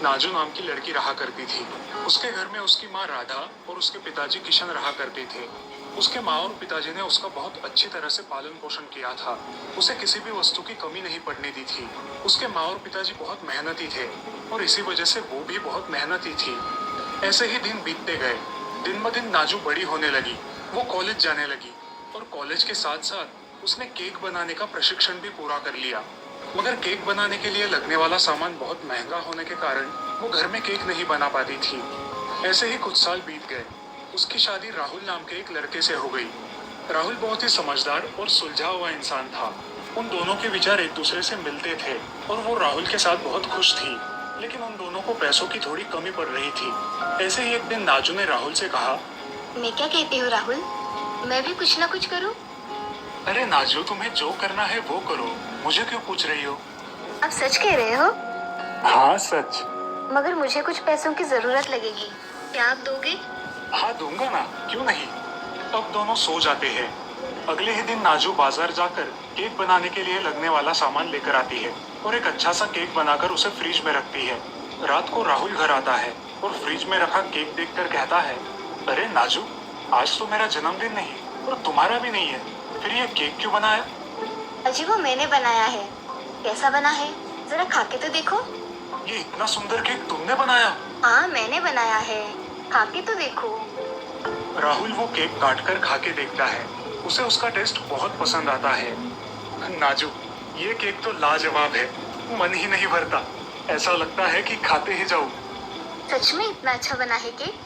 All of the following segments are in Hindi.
नाजू नाम की लड़की रहा करती थी। उसके घर में उसकी माँ राधा और उसके पिताजी किशन रहा करते थे। उसके माँ और पिताजी ने उसका बहुत अच्छी तरह से पालन पोषण किया था। उसे किसी भी वस्तु की कमी नहीं पड़ने दी थी। उसके माँ और पिताजी बहुत मेहनती थे और इसी वजह से वो भी बहुत मेहनती थी। ऐसे ही दिन बीतते गए। दिन ब दिन नाजू बड़ी होने लगी। वो कॉलेज जाने लगी और कॉलेज के साथ साथ उसने केक बनाने का प्रशिक्षण भी पूरा कर लिया। मगर केक बनाने के लिए लगने वाला सामान बहुत महंगा होने के कारण वो घर में केक नहीं बना पाती थी। ऐसे ही कुछ साल बीत गए। उसकी शादी राहुल नाम के एक लड़के से हो गई। राहुल बहुत ही समझदार और सुलझा हुआ इंसान था। उन दोनों के विचार एक दूसरे से मिलते थे और वो राहुल के साथ बहुत खुश थी। लेकिन उन दोनों को पैसों की थोड़ी कमी पड़ रही थी। ऐसे ही एक दिन नाजू ने राहुल से कहा, मैं क्या कहती हूँ राहुल, मैं भी कुछ ना कुछ करूँ। अरे नाजू, तुम्हें जो करना है वो करो, मुझे क्यों पूछ रही हो? आप सच कह रहे हो? हाँ सच। मगर मुझे कुछ पैसों की जरूरत लगेगी, क्या आप दोगे? हाँ दूंगा ना, क्यों नहीं। अब दोनों सो जाते हैं। अगले ही दिन नाजू बाजार जाकर केक बनाने के लिए लगने वाला सामान लेकर आती है और एक अच्छा सा केक बनाकर उसे फ्रिज में रखती है। रात को राहुल घर आता है और फ्रिज में रखा केक देखकर कहता है, अरे नाजू, आज तो मेरा जन्मदिन नहीं और तुम्हारा भी नहीं है, फिर ये केक क्यों बनाया? अजी वो मैंने बनाया है। कैसा बना है, जरा खा के तो देखो। ये इतना सुंदर केक तुमने बनाया? हाँ मैंने बनाया है, खा के तो देखो। राहुल वो केक काट कर खा के देखता है। उसे उसका टेस्ट बहुत पसंद आता है। नाजू, ये केक तो लाजवाब है, मन ही नहीं भरता। ऐसा लगता है कि खाते ही जाऊं। सच में इतना अच्छा बना है केक?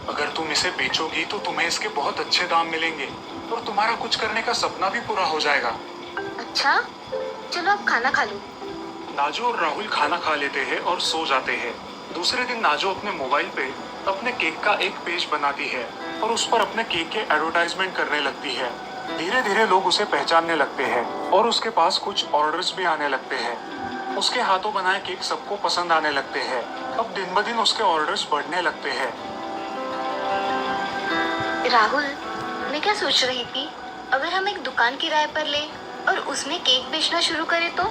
अगर तुम इसे बेचोगी तो तुम्हें इसके बहुत अच्छे दाम मिलेंगे और तुम्हारा कुछ करने का सपना भी पूरा हो जाएगा। अच्छा, चलो अब खाना खा लो। नाजू और राहुल खाना खा लेते हैं और सो जाते हैं। दूसरे दिन नाजू अपने मोबाइल पे अपने केक का एक पेज बनाती है और उस पर अपने केक के एडवर्टाइजमेंट करने लगती है। धीरे धीरे लोग उसे पहचानने लगते हैं और उसके पास कुछ ऑर्डर्स भी आने लगते हैं। उसके हाथों बनाए केक सबको पसंद आने लगते हैं। अब दिन ब दिन उसके ऑर्डर्स बढ़ने लगते हैं। राहुल, मैं क्या सोच रही थी, अगर हम एक दुकान किराए पर ले और उसमें केक बेचना शुरू करें तो?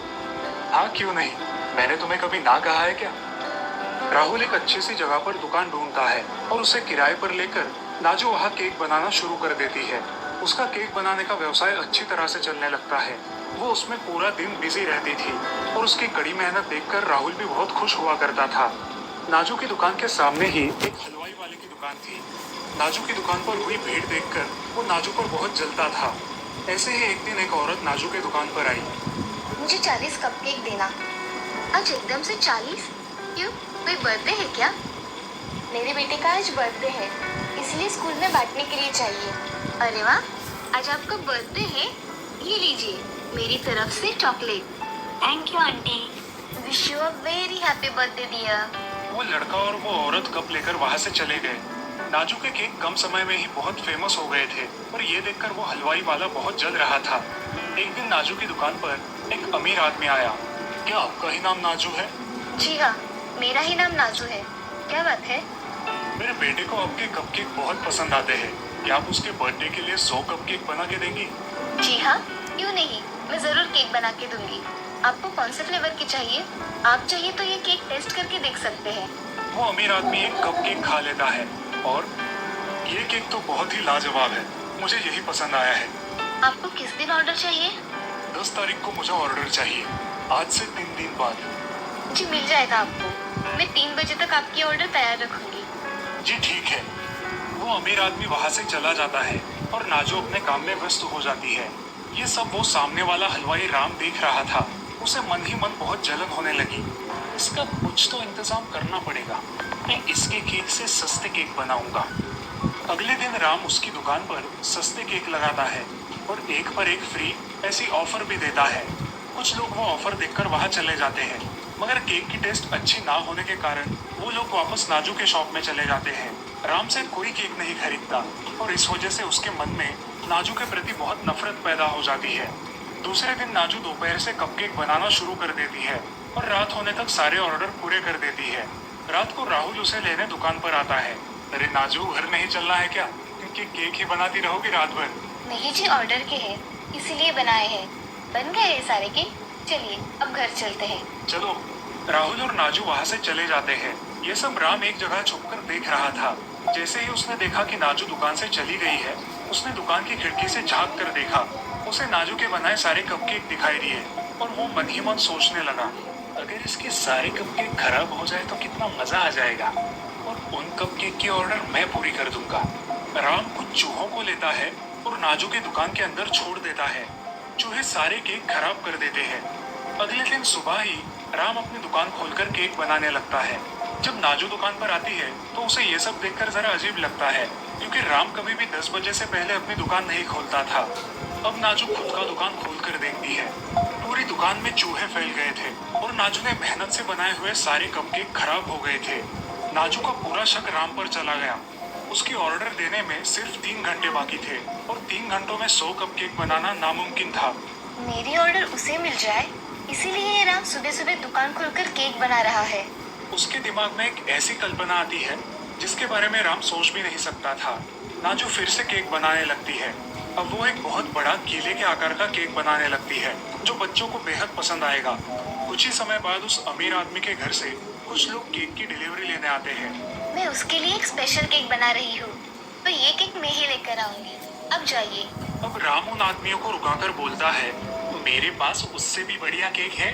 हाँ क्यों नहीं, मैंने तुम्हें कभी ना कहा है क्या? राहुल एक अच्छी सी जगह पर दुकान ढूंढता है और उसे किराए पर लेकर नाजू वहाँ केक बनाना शुरू कर देती है। उसका केक बनाने का व्यवसाय अच्छी तरह से चलने लगता है। वो उसमें पूरा दिन बिजी रहती थी और उसकी कड़ी मेहनत देखकर राहुल भी बहुत खुश हुआ करता था। नाजू की दुकान के सामने ही एक हलवाई वाले की दुकान थी। नाजू की दुकान पर हुई भीड़ देखकर वो नाजू पर बहुत जलता था। ऐसे ही एक दिन एक औरत नाजू के दुकान पर आई। मुझे 40 कपकेक देना। आज एकदम से 40? क्यों, कोई बर्थडे है क्या? मेरे बेटे का आज बर्थडे है, इसलिए स्कूल में बांटने के लिए चाहिए। अरे वाह, आज आपका बर्थडे है, ये लीजिए मेरी तरफ से chocolate. Thank you aunty. Wish you a very happy birthday dear. वो लड़का और वो औरत कप लेकर वहां से चले गए। नाजू के केक कम समय में ही बहुत फेमस हो गए थे और ये देखकर वो हलवाई वाला बहुत जल रहा था। एक दिन नाजू की दुकान पर एक अमीर आदमी आया। क्या आपका ही नाम नाजू है? जी हाँ, मेरा ही नाम नाजू है। क्या बात है? मेरे बेटे को आपके कपकेक बहुत पसंद आते हैं। क्या आप उसके बर्थडे के लिए 100 कपकेक बना के देंगी? जी हाँ, क्यों नहीं, मैं जरूर केक बना के दूंगी। आपको कौन से फ्लेवर की चाहिए? आप चाहिए तो ये केक टेस्ट करके देख सकते हैं। वो अमीर आदमी एक कपकेक खा लेता है और ये केक तो बहुत ही लाजवाब है, मुझे यही पसंद आया है। आपको किस दिन ऑर्डर चाहिए? 10 तारीख को मुझे ऑर्डर चाहिए, आज से 3 दिन बाद। जी मिल जाएगा आपको, मैं 3 बजे तक आपकी ऑर्डर तैयार रखूंगी। जी ठीक है। वो अमीर आदमी वहां से चला जाता है और नाजू अपने काम में व्यस्त हो जाती है। ये सब वो सामने वाला हलवाई राम देख रहा था। उसे मन ही मन बहुत जलन होने लगी। इसका कुछ तो इंतजाम करना पड़ेगा। मैं इसके केक से सस्ते केक बनाऊंगा। अगले दिन राम उसकी दुकान पर सस्ते केक लगाता है और एक पर एक फ्री ऐसी ऑफर भी देता है। कुछ लोग वो ऑफर देखकर वहां चले जाते हैं, मगर केक की टेस्ट अच्छी ना होने के कारण वो लोग वापस नाजू के शॉप में चले जाते हैं। राम से कोई केक नहीं खरीदता और इस वजह से उसके मन में नाजू के प्रति बहुत नफरत पैदा हो जाती है। दूसरे दिन नाजू दोपहर से कपकेक बनाना शुरू कर देती है और रात होने तक सारे ऑर्डर पूरे कर देती है। रात को राहुल उसे लेने दुकान पर आता है। अरे नाजू, घर नहीं चलना है क्या? क्योंकि केक ही बनाती रहोगी रात भर। नहीं जी, ऑर्डर के हैं, इसीलिए बनाए हैं। बन गए ये सारे केक, चलिए अब घर चलते हैं। चलो। राहुल और नाजू वहां से चले जाते हैं। ये सब राम एक जगह छुपकर देख रहा था। जैसे ही उसने देखा कि नाजू दुकान से चली गई है, उसने दुकान की खिड़की से झांक कर देखा। उसे नाजू के बनाए सारे कपकेक दिखाई दिए और वो मन ही मन सोचने लगा, अगर इसके सारे कपकेक खराब हो जाए तो कितना मजा आ जाएगा और उन कपकेक की ऑर्डर मैं पूरी कर दूंगा। राम कुछ चूहों को लेता है और नाजू के दुकान के अंदर छोड़ देता है। चूहे सारे केक खराब कर देते हैं। अगले दिन सुबह ही राम अपनी दुकान खोलकर केक बनाने लगता है। जब नाजू दुकान पर आती है तो उसे ये सब देखकर जरा अजीब लगता है, क्योंकि राम कभी भी 10 बजे से पहले अपनी दुकान नहीं खोलता था। अब नाजू खुद का दुकान खोलकर देखती है। पूरी दुकान में चूहे फैल गए थे और नाजू ने मेहनत से बनाए हुए सारे कपकेक खराब हो गए थे। नाजू का पूरा शक राम पर चला गया। उसकी ऑर्डर देने में सिर्फ 3 घंटे बाकी थे और 3 घंटों में 100 कपकेक बनाना नामुमकिन था। मेरी ऑर्डर उसे मिल जाए, इसीलिए ये राम सुबह सुबह दुकान खोलकर केक बना रहा है। उसके दिमाग में एक ऐसी कल्पना आती है जिसके बारे में राम सोच भी नहीं सकता था। नाजू फिर से केक बनाने लगती है। अब वो एक बहुत बड़ा केले के आकार का केक बनाने लगती है जो बच्चों को बेहद पसंद आएगा। कुछ ही समय बाद उस अमीर आदमी के घर से कुछ लोग केक की डिलीवरी लेने आते हैं। मैं उसके लिए एक स्पेशल केक बना रही हूँ, तो ये केक मैं ही लेकर आऊंगी। अब जाइए। अब राम उन आदमियों को रुकाकर बोलता है, मेरे पास उससे भी बढ़िया केक है,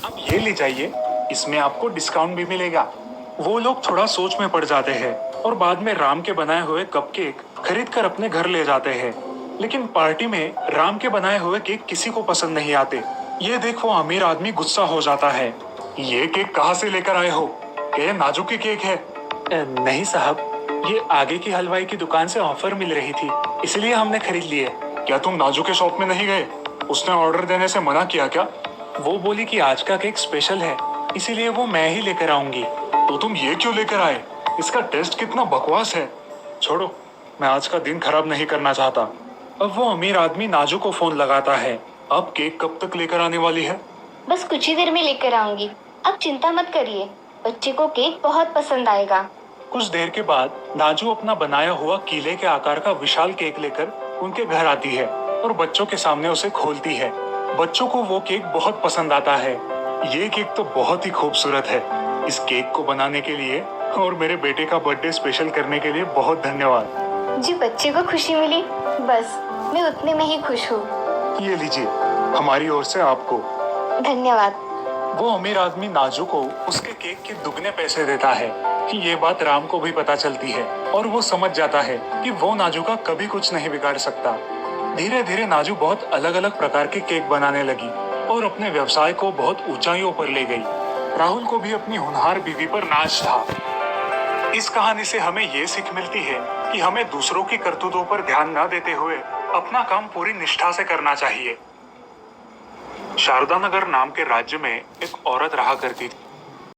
अब ये ले जाइए, इसमें आपको डिस्काउंट भी मिलेगा। वो लोग थोड़ा सोच में पड़ जाते हैं और बाद में राम के बनाए हुए कपकेक खरीद कर अपने घर ले जाते हैं। लेकिन पार्टी में राम के बनाए हुए केक किसी को पसंद नहीं आते। ये देख वो अमीर आदमी गुस्सा हो जाता है। ये केक कहाँ से लेकर आए हो? ये नाजू के केक है। नहीं साहब, ये आगे की हलवाई की दुकान से ऑफर मिल रही थी, इसलिए हमने खरीद लिए। क्या तुम नाजू के शॉप में नहीं गए? उसने ऑर्डर देने से मना किया क्या? वो बोली कि आज का केक स्पेशल है, इसीलिए वो मैं ही लेकर आऊंगी। तो तुम ये क्यों लेकर आए? इसका टेस्ट कितना बकवास है। छोड़ो, मैं आज का दिन खराब नहीं करना चाहता। अब वो अमीर आदमी नाजू को फोन लगाता है। अब केक कब तक लेकर आने वाली है? बस कुछ ही देर में लेकर आऊंगी, अब चिंता मत करिए, बच्चे को केक बहुत पसंद आएगा। कुछ देर के बाद नाजू अपना बनाया हुआ कीले के आकार का विशाल केक लेकर उनके घर आती है और बच्चों के सामने उसे खोलती है। बच्चों को वो केक बहुत पसंद आता है। ये केक तो बहुत ही खूबसूरत है। इस केक को बनाने के लिए और मेरे बेटे का बर्थडे स्पेशल करने के लिए बहुत धन्यवाद। जी, बच्चे को खुशी मिली, बस मैं उतने में ही खुश हूँ। ये लीजिए, हमारी ओर से आपको। धन्यवाद। वो अमीर आदमी नाजू को उसके केक के दुगने पैसे देता है। ये बात राम को भी पता चलती है और वो समझ जाता है कि वो नाजू का कभी कुछ नहीं बिगाड़ सकता। धीरे धीरे नाजू बहुत अलग अलग प्रकार के केक बनाने लगी और अपने व्यवसाय को बहुत ऊंचाइयों पर ले गई। राहुल को भी अपनी होनहार बीवी पर नाज था। इस कहानी से हमें ये सीख मिलती है कि हमें दूसरों की करतूतों पर ध्यान न देते हुए अपना काम पूरी निष्ठा से करना चाहिए। शारदा नगर नाम के राज्य में एक औरत रहा करती थी।